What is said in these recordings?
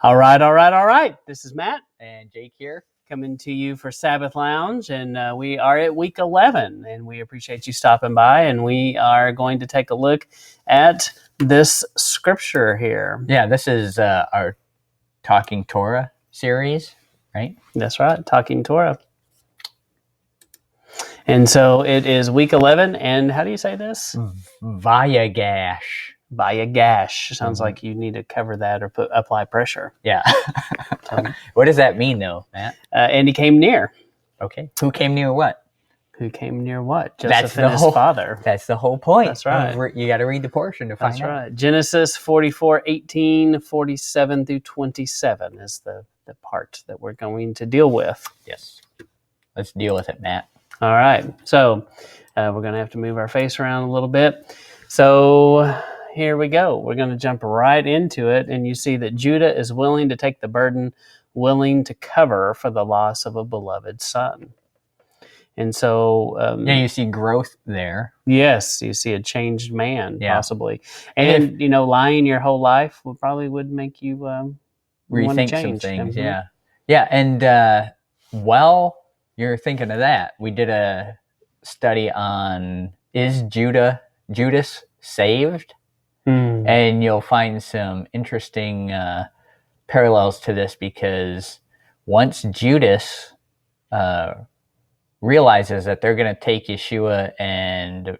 All right. This is Matt And Jake here. coming to you for Sabbath Lounge, and we are at week 11, and we appreciate you stopping by, and we are going to take a look at this scripture here. Yeah, this is our Talking Torah series, right? That's right, Talking Torah. And so it is week 11, and how do you say this? Vayigash. Vayigash. Sounds like you need to cover that or apply pressure. Yeah. What does that mean, though, Matt? And he came near. Okay. Who came near what? Who came near what? Joseph and his father. That's the whole point. That's right. You got to read the portion to find out. That's right. Genesis 44:18, 47 through 27 is the part that we're going to deal with. Yes. Let's deal with it, Matt. All right. So we're going to have to move our face around a little bit. So here we go. We're going to jump right into it. And you see that Judah is willing to take the burden, willing to cover for the loss of a beloved son. And so... you see growth there. Yes, you see a changed man, possibly. And, if, lying your whole life would make you rethink change. some things, Mm-hmm. Yeah, and while you're thinking of that, we did a study on, is Judas saved? And you'll find some interesting parallels to this, because once Judas... realizes that they're going to take Yeshua and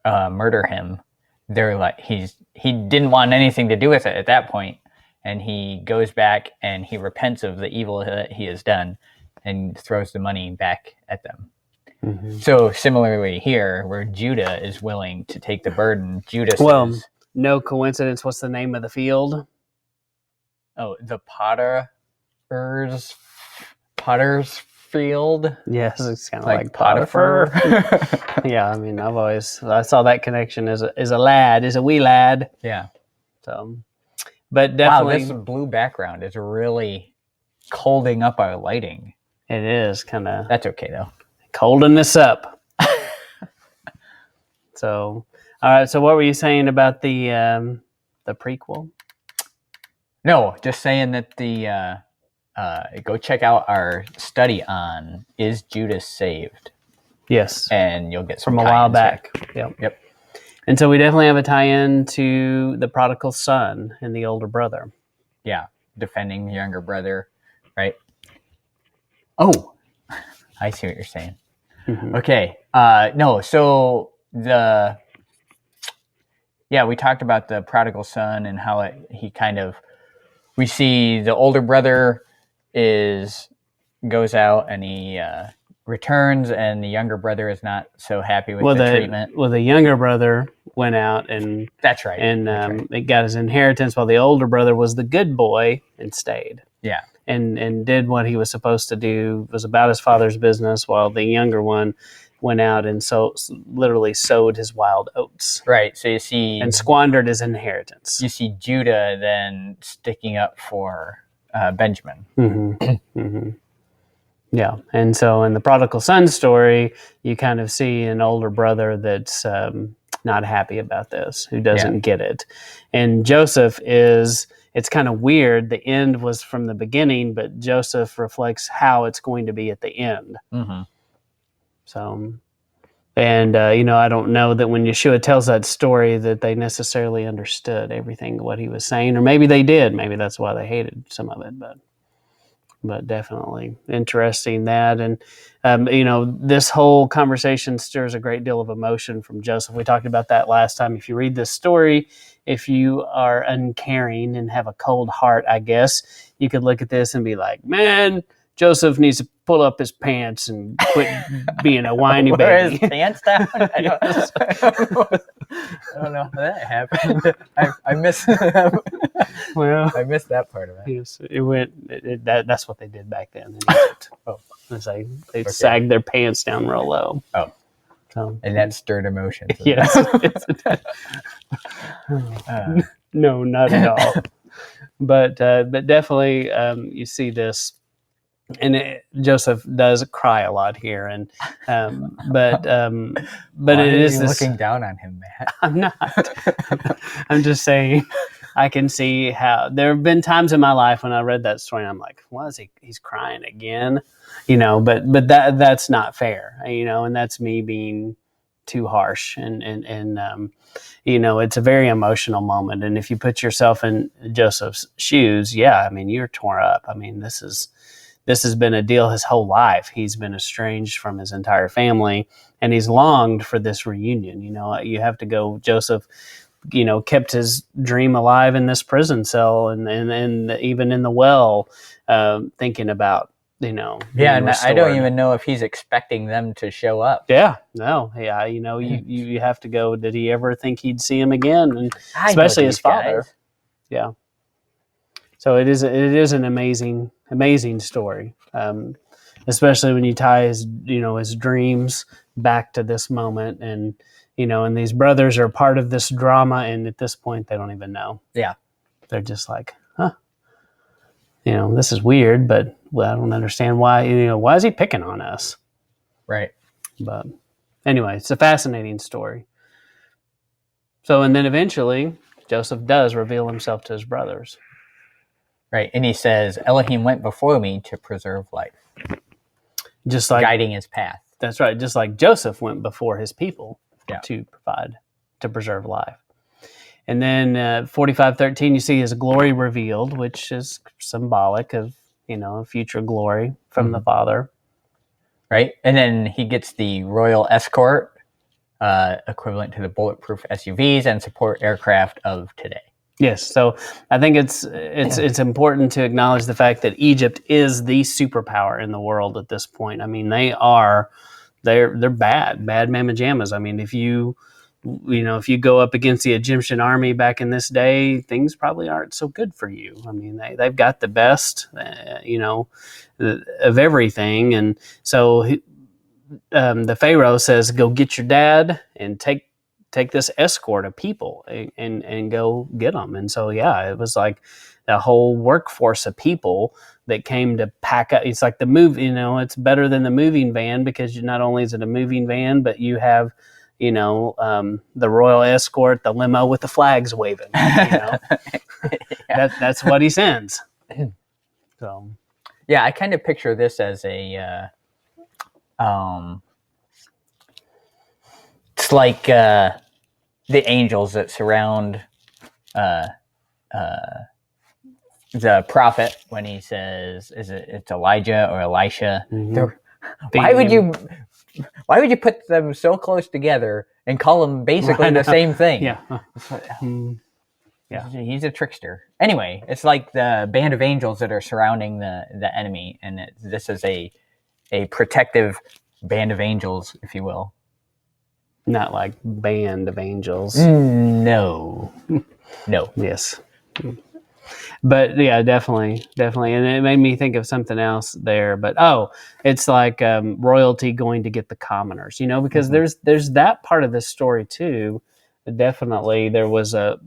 murder him, they're like, he didn't want anything to do with it at that point, and he goes back and he repents of the evil that he has done and throws the money back at them. Mm-hmm. So similarly here, where Judah is willing to take the burden, Judas is... No coincidence. What's the name of the field? Oh, the Potter's Field. Yes, it's kind of like Potiphar. Yeah, I mean, I saw that connection as a wee lad. Yeah. So, but definitely, wow, this blue background is really holding up our lighting. It is kind of. That's okay though. Holding this up. So, all right. So, what were you saying about the prequel? No, just saying that the. Go check out our study on Is Judas Saved? Yes. And you'll get some from a while back. Yep. And so we definitely have a tie-in to the prodigal son and the older brother. Yeah, defending the younger brother, right? Oh, I see what you're saying. Mm-hmm. Okay. So we talked about the prodigal son and how we see the older brother goes out and he returns, and the younger brother is not so happy with the treatment. Well, the younger brother went out and that's right, and it got his inheritance, while the older brother was the good boy and stayed. Yeah, and did what he was supposed to do. Was about his father's business, while the younger one went out and literally sowed his wild oats. Right. So you see, and squandered his inheritance. You see Judah then sticking up for Benjamin. Mm-hmm. Mm-hmm. Yeah, and so in the prodigal son story, you kind of see an older brother that's not happy about this, who doesn't get it. And Joseph it's kind of weird. The end was from the beginning, but Joseph reflects how it's going to be at the end. Mm-hmm. So, and, I don't know that when Yeshua tells that story that they necessarily understood everything what he was saying, or maybe they did. Maybe that's why they hated some of it, but definitely interesting that. And, this whole conversation stirs a great deal of emotion from Joseph. We talked about that last time. If you read this story, if you are uncaring and have a cold heart, I guess, you could look at this and be like, man, Joseph needs to pull up his pants and quit being a whiny baby. Wear his pants down? I don't know how that happened. I missed I missed that part of it. Yes, that's what they did back then in Egypt. They sagged their pants down real low. Oh. So, and that stirred emotions. Yes. No, not at all. But definitely you see this. And Joseph does cry a lot here, and but Why it is looking down on him, Matt? I'm not. I'm just saying I can see how there have been times in my life when I read that story and I'm like, "Why is he's crying again?" But that's not fair, and that's me being too harsh, and it's a very emotional moment. And if you put yourself in Joseph's shoes, yeah, I mean, you're torn up. I mean, this has been a deal his whole life. He's been estranged from his entire family, and he's longed for this reunion. You have to go, Joseph, kept his dream alive in this prison cell and even in the well, thinking about, Yeah, and I don't even know if he's expecting them to show up. Yeah, no, yeah, you have to go. Did he ever think he'd see him again? And especially his father. Guys. Yeah. So it is an amazing story, especially when you tie his dreams back to this moment, and these brothers are part of this drama, and at this point they don't even know. Yeah, they're just like, huh, this is weird, but I don't understand why. Why is he picking on us? Right. But anyway, it's a fascinating story. So, and then eventually Joseph does reveal himself to his brothers. Right, and he says, Elohim went before me to preserve life. Just like guiding his path. That's right. Just like Joseph went before his people to preserve life. And then 45:13, you see his glory revealed, which is symbolic of, future glory from the Father. Right, and then he gets the royal escort, equivalent to the bulletproof SUVs and support aircraft of today. Yes, so I think it's important to acknowledge the fact that Egypt is the superpower in the world at this point. I mean, they're bad mamma jammas. I mean, if you go up against the Egyptian army back in this day, things probably aren't so good for you. I mean, they've got the best, of everything, and so the Pharaoh says, "Go get your dad and take this escort of people and go get them." And so, yeah, it was like a whole workforce of people that came to pack up. It's like the move, it's better than the moving van, because not only is it a moving van, but you have, the royal escort, the limo with the flags waving, that's what he sends. So, yeah, I kind of picture this as a, it's like, the angels that surround the prophet when he says, it's Elijah or Elisha? Mm-hmm. Why would you put them so close together and call them basically the same thing? Yeah. Yeah. He's a trickster. Anyway, it's like the band of angels that are surrounding the enemy, and this is a protective band of angels, if you will. Not like band of angels. No. Yes. But yeah, definitely. And it made me think of something else there. But it's like royalty going to get the commoners, because there's that part of this story too. Definitely there was a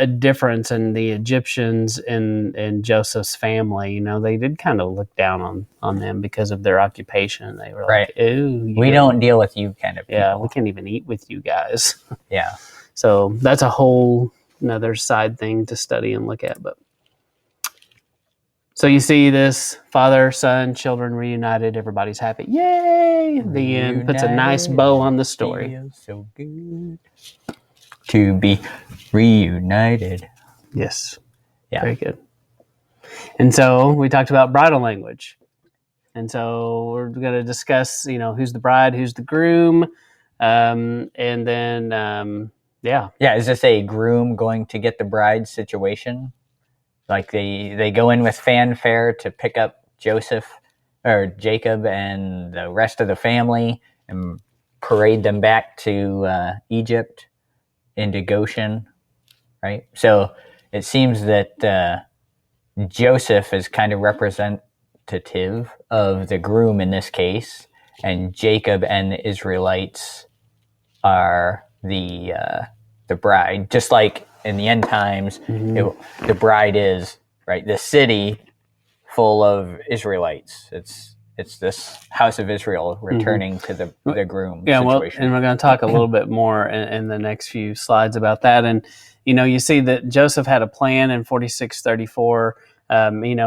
difference in the Egyptians and Joseph's family. They did kind of look down on them because of their occupation. They were like, "Ooh, we don't deal with you kind of people. Yeah, we can't even eat with you guys." Yeah. So that's a whole another side thing to study and look at. But so you see this father, son, children reunited. Everybody's happy. Yay! The end puts a nice bow on the story. Feels so good to be reunited. Yes. Yeah. Very good. And so we talked about bridal language. And so we're going to discuss, who's the bride, who's the groom. And then, yeah. Is this a groom going to get the bride situation? Like they go in with fanfare to pick up Joseph or Jacob and the rest of the family and parade them back to Egypt into Goshen, right? So it seems that Joseph is kind of representative of the groom in this case, and Jacob and the Israelites are the bride. Just like in the end times, the bride is, right, the city full of Israelites. It's this house of Israel returning to the groom situation. Well, and we're going to talk a little bit more in the next few slides about that. you see that Joseph had a plan in 46:34.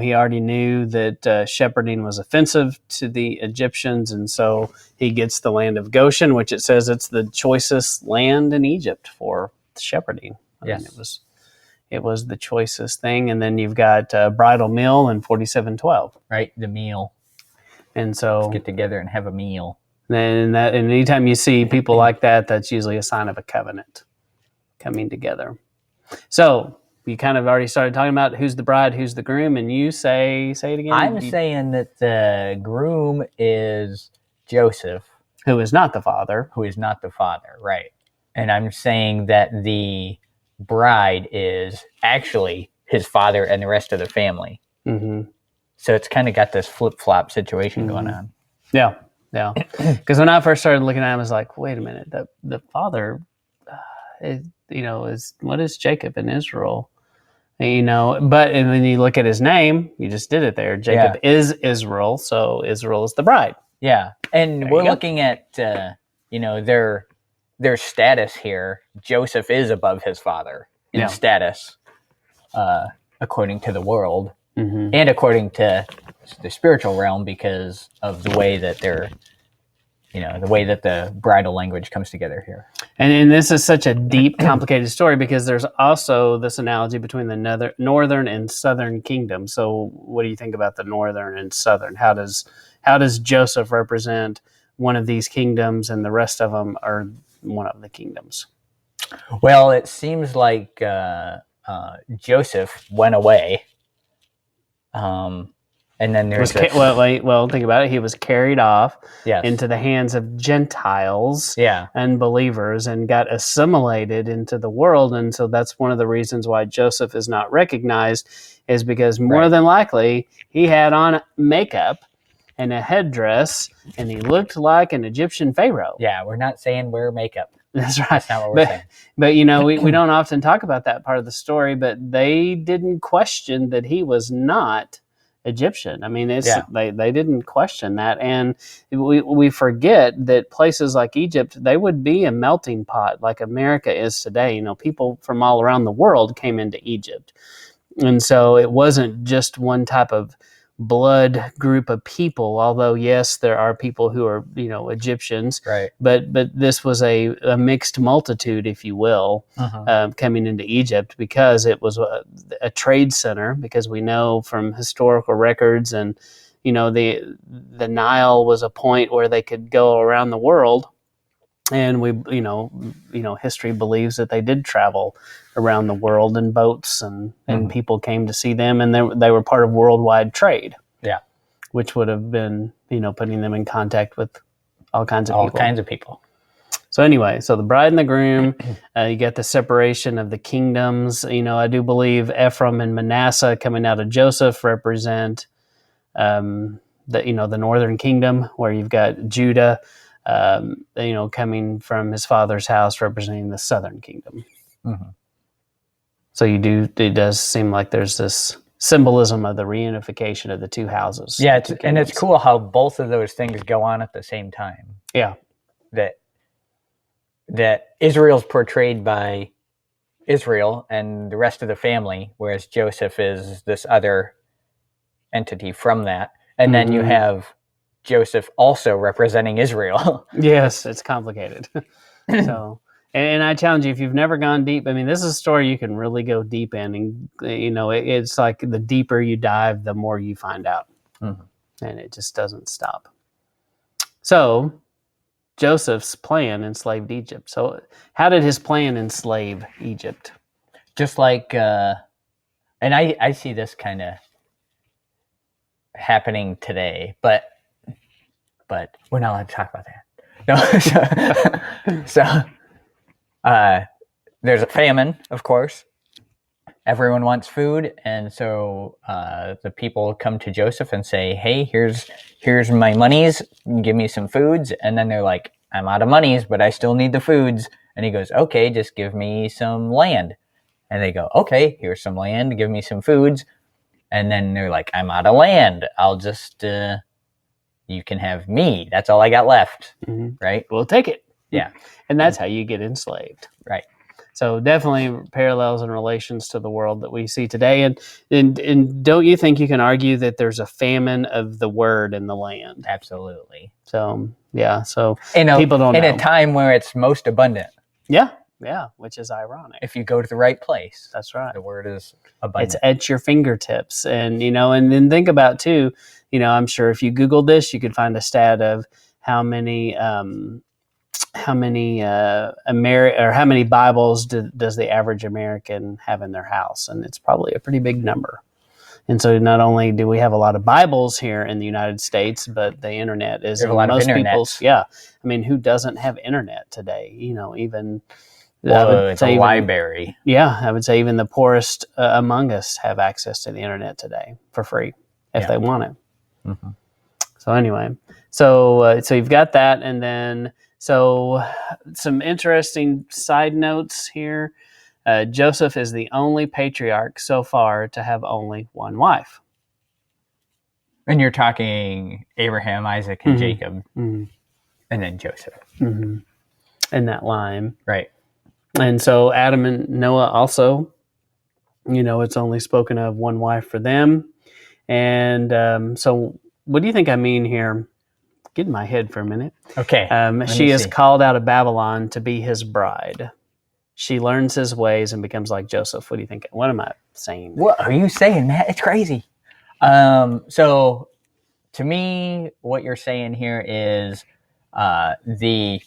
He already knew that shepherding was offensive to the Egyptians, and so he gets the land of Goshen, which it says it's the choicest land in Egypt for shepherding. Yes. Mean, it was the choicest thing. And then you've got bridal meal in 47:12. Right, the meal. And so let's get together and have a meal. And anytime you see people like that, that's usually a sign of a covenant coming together. So you kind of already started talking about who's the bride, who's the groom, and you say it again. I'm saying that the groom is Joseph, who is not the father. Who is not the father, right? And I'm saying that the bride is actually his father and the rest of the family. Mm-hmm. So it's kind of got this flip-flop situation going on. Yeah. Because when I first started looking at him, I was like, wait a minute, the father, is what is Jacob in Israel? But when you look at his name, you just did it there. Jacob is Israel, so Israel is the bride. Yeah, and we're looking at their status here. Joseph is above his father in status, according to the world, and according to the spiritual realm, because of the way that the way that the bridal language comes together here. And this is such a deep, complicated story, because there's also this analogy between the northern and southern kingdom. So what do you think about the northern and southern? How does Joseph represent one of these kingdoms, and the rest of them are one of the kingdoms? Well, it seems like Joseph went away. And then there's think about it. He was carried off into the hands of Gentiles, unbelievers, and got assimilated into the world. And so that's one of the reasons why Joseph is not recognized, is because more than likely he had on makeup and a headdress, and he looked like an Egyptian pharaoh. Yeah, we're not saying wear makeup. That's right. That's not what we're saying. But we don't often talk about that part of the story, but they didn't question that he was not Egyptian. I mean, they didn't question that, and we forget that places like Egypt, they would be a melting pot like America is today. People from all around the world came into Egypt, and so it wasn't just one type of blood group of people. Although yes, there are people who are Egyptians, right? But this was a mixed multitude, if you will, coming into Egypt, because it was a trade center. Because we know from historical records, and the Nile was a point where they could go around the world, and we history believes that they did travel around the world in boats, and people came to see them, and they were part of worldwide trade. Yeah, which would have been putting them in contact with all kinds of people. So anyway, so the bride and the groom, you get the separation of the kingdoms. I do believe Ephraim and Manasseh coming out of Joseph represent the northern kingdom, where you've got Judah coming from his father's house, representing the southern kingdom. So it does seem like there's this symbolism of the reunification of the two houses. Yeah, and it's cool how both of those things go on at the same time. Yeah. That Israel's portrayed by Israel and the rest of the family, whereas Joseph is this other entity from that. And then you have Joseph also representing Israel. Yes, it's complicated. So, and I challenge you, if you've never gone deep, I mean, this is a story you can really go deep in, and it's like the deeper you dive, the more you find out, and it just doesn't stop. So Joseph's plan enslaved Egypt. So how did his plan enslave Egypt? Just like, and I see this kind of happening today, but we're not allowed to talk about that. No. So there's a famine, of course. Everyone wants food, and so the people come to Joseph and say, "Hey, here's my monies. Give me some foods." And then they're like, "I'm out of monies, but I still need the foods." And he goes, "Okay, just give me some land." And they go, "Okay, here's some land. Give me some foods." And then they're like, "I'm out of land. I'll just you can have me. That's all I got left." Right? We'll take it. Yeah. And that's how you get enslaved. Right. So definitely parallels and relations to the world that we see today. And don't you think you can argue that there's a famine of the word in the land? Absolutely. So yeah, so people don't know. In know. a time where it's most abundant. Yeah, which is ironic. If you go to the right place. That's right. The word is abundant. It's at your fingertips. And, and then think about too, I'm sure if you Googled this, you could find a stat of how many how many Bibles does the average American have in their house? And it's probably a pretty big number. And so not only do we have a lot of Bibles here in the United States, but the internet is in most people's. Yeah. I mean, who doesn't have internet today? Even it's a library. Yeah. I would say even the poorest among us have access to the internet today for free if they want it. Mm-hmm. So anyway, so you've got that. And then, so some interesting side notes here. Joseph is the only patriarch so far to have only one wife. And you're talking Abraham, Isaac, and Jacob, and then Joseph. In that line. Right. And so Adam and Noah also, it's only spoken of one wife for them. And so what do you think I mean here? Get in my head for a minute. Okay. She is called out of Babylon to be his bride. She learns his ways and becomes like Joseph. What do you think? What am I saying? What are you saying, Matt? It's crazy. So to me, what you're saying here is the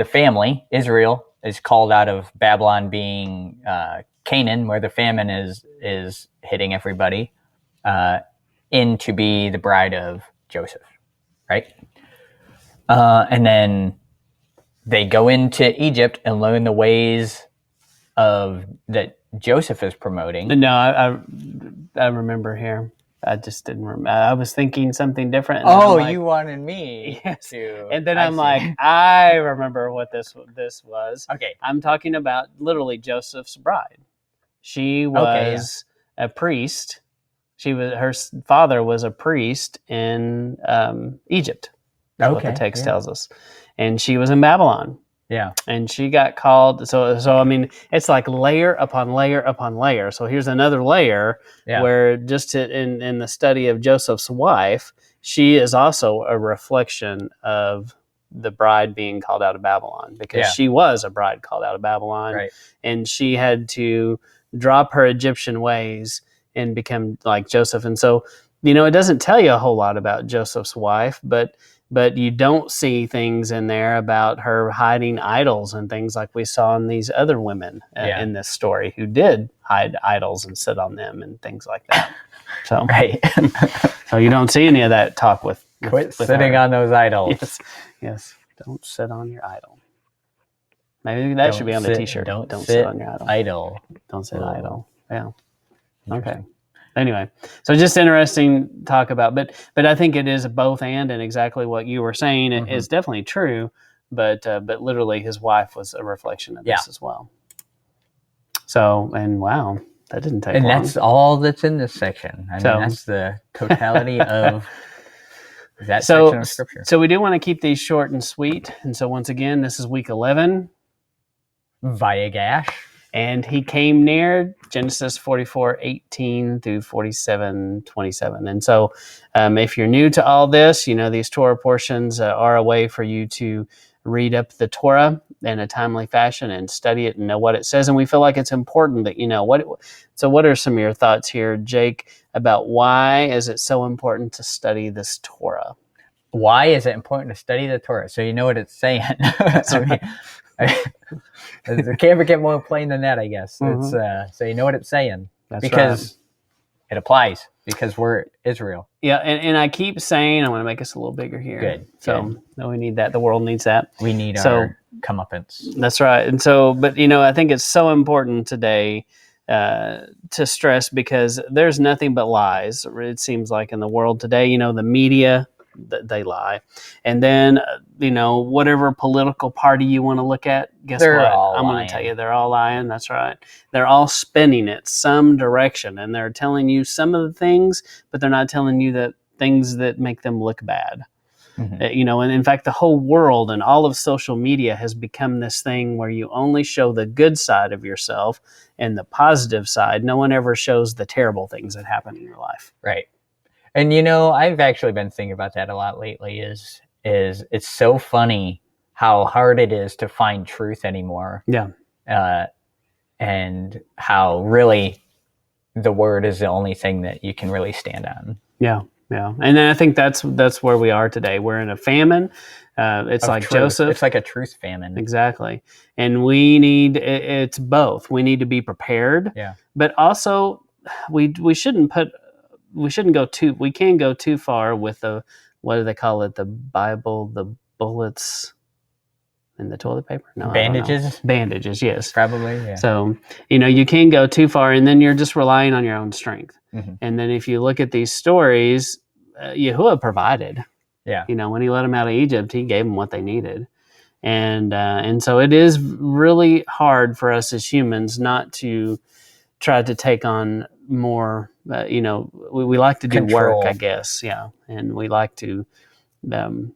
family, Israel, is called out of Babylon, being Canaan, where the famine is hitting everybody, in to be the bride of Joseph, right? And then they go into Egypt and learn the ways of that Joseph is promoting. No, I remember here. I just didn't remember. I was thinking something different. You wanted me to. And then I remember what this was. Okay. I'm talking about literally Joseph's bride. She was a priest. Her father was a priest in Egypt. That's what the text tells us. And she was in Babylon. Yeah. And she got called. So I mean, it's like layer upon layer upon layer. So here's another layer where just in the study of Joseph's wife, she is also a reflection of the bride being called out of Babylon, because she was a bride called out of Babylon. Right. And she had to drop her Egyptian ways and become like Joseph. And so, it doesn't tell you a whole lot about Joseph's wife, but you don't see things in there about her hiding idols and things like we saw in these other women in this story who did hide idols and sit on them and things like that. So, right. So you don't see any of that talk with Quit sitting her on those idols. Yes. Don't sit on your idol. Maybe that should be on the t-shirt. Don't sit on your idol. Don't sit idle. Yeah. Okay. Anyway, so just interesting talk about, but I think it is both and exactly what you were saying is definitely true, but literally his wife was a reflection of this as well. So, and wow, that didn't take long. And that's all that's in this section. I mean, that's the totality of that section of Scripture. So we do want to keep these short and sweet. And so once again, this is week 11. Vayigash. And he came near, Genesis 44:18 through 47:27. And so if you're new to all this, these Torah portions are a way for you to read up the Torah in a timely fashion and study it and know what it says. And we feel like it's important that you know what. So what are some of your thoughts here, Jake, about why is it so important to study this Torah? Why is it important to study the Torah? So you know what it's saying. It can't get more plain than that, I guess. It's so you know what it's saying. That's because it applies, because we're Israel. Yeah, and I keep saying I want to make us a little bigger here. Good. So no, we need that. The world needs that. We need our comeuppance. That's right. And so, but I think it's so important today to stress, because there's nothing but lies. It seems like in the world today, the media, they lie. And then, whatever political party you want to look at, guess what? I'm going to tell you, they're all lying. That's right. They're all spinning it some direction, and they're telling you some of the things, but they're not telling you the things that make them look bad. And in fact, the whole world and all of social media has become this thing where you only show the good side of yourself and the positive side. No one ever shows the terrible things that happen in your life. Right. And I've actually been thinking about that a lot lately. Is it's so funny how hard it is to find truth anymore. Yeah. And how really the word is the only thing that you can really stand on. Yeah. Yeah. And then I think that's where we are today. We're in a famine. It's like truth. Joseph. It's like a truth famine. Exactly. And it's both. We need to be prepared. Yeah. But also we can go too far with what do they call it? The Bible, the bullets in the toilet paper? No, bandages. Bandages, yes. Probably, yeah. So, you can't go too far, and then you're just relying on your own strength. And then if you look at these stories, Yahuwah provided. Yeah. When he let them out of Egypt, he gave them what they needed. And so it is really hard for us as humans not to try to take on more, we like to do Control. work, I guess. Yeah. And we like to, and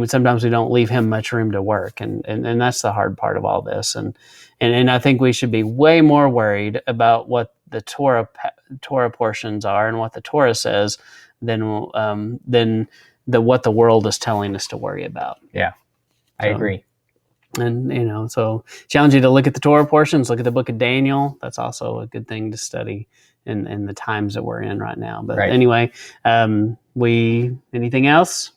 sometimes we don't leave him much room to work. And that's the hard part of all this. And I think we should be way more worried about what the Torah portions are and what the Torah says than what the world is telling us to worry about. Yeah, I agree. And, so challenge you to look at the Torah portions, look at the book of Daniel. That's also a good thing to study in the times that we're in right now. But anyway, anything else?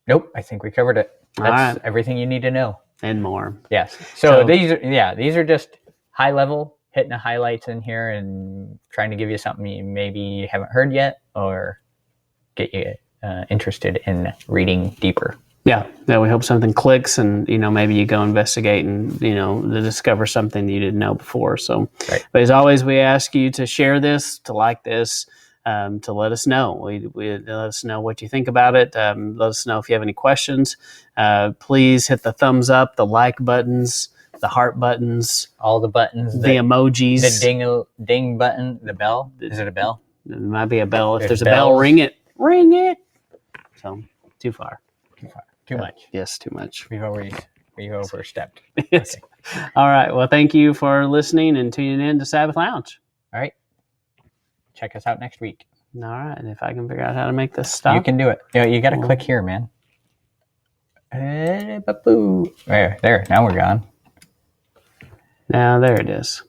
Nope. I think we covered it. That's right. Everything you need to know. And more. Yes. So these are just high level, hitting the highlights in here and trying to give you something you maybe haven't heard yet or get you interested in reading deeper. Yeah, we hope something clicks and, maybe you go investigate and, to discover something that you didn't know before. So, But as always, we ask you to share this, to like this, to let us know. We let us know what you think about it. Let us know if you have any questions. Please hit the thumbs up, the like buttons, the heart buttons. All the buttons. The emojis. The ding button, the bell. Is it a bell? It might be a bell. If there's a bell, ring it. Ring it. So, too far. Too much. Yes, too much. We've overstepped. Yes. Okay. All right. Well, thank you for listening and tuning in to Sabbath Lounge. All right. Check us out next week. All right. And if I can figure out how to make this stop. You can do it. You got to click here, man. There. Now we're gone. Now, there it is.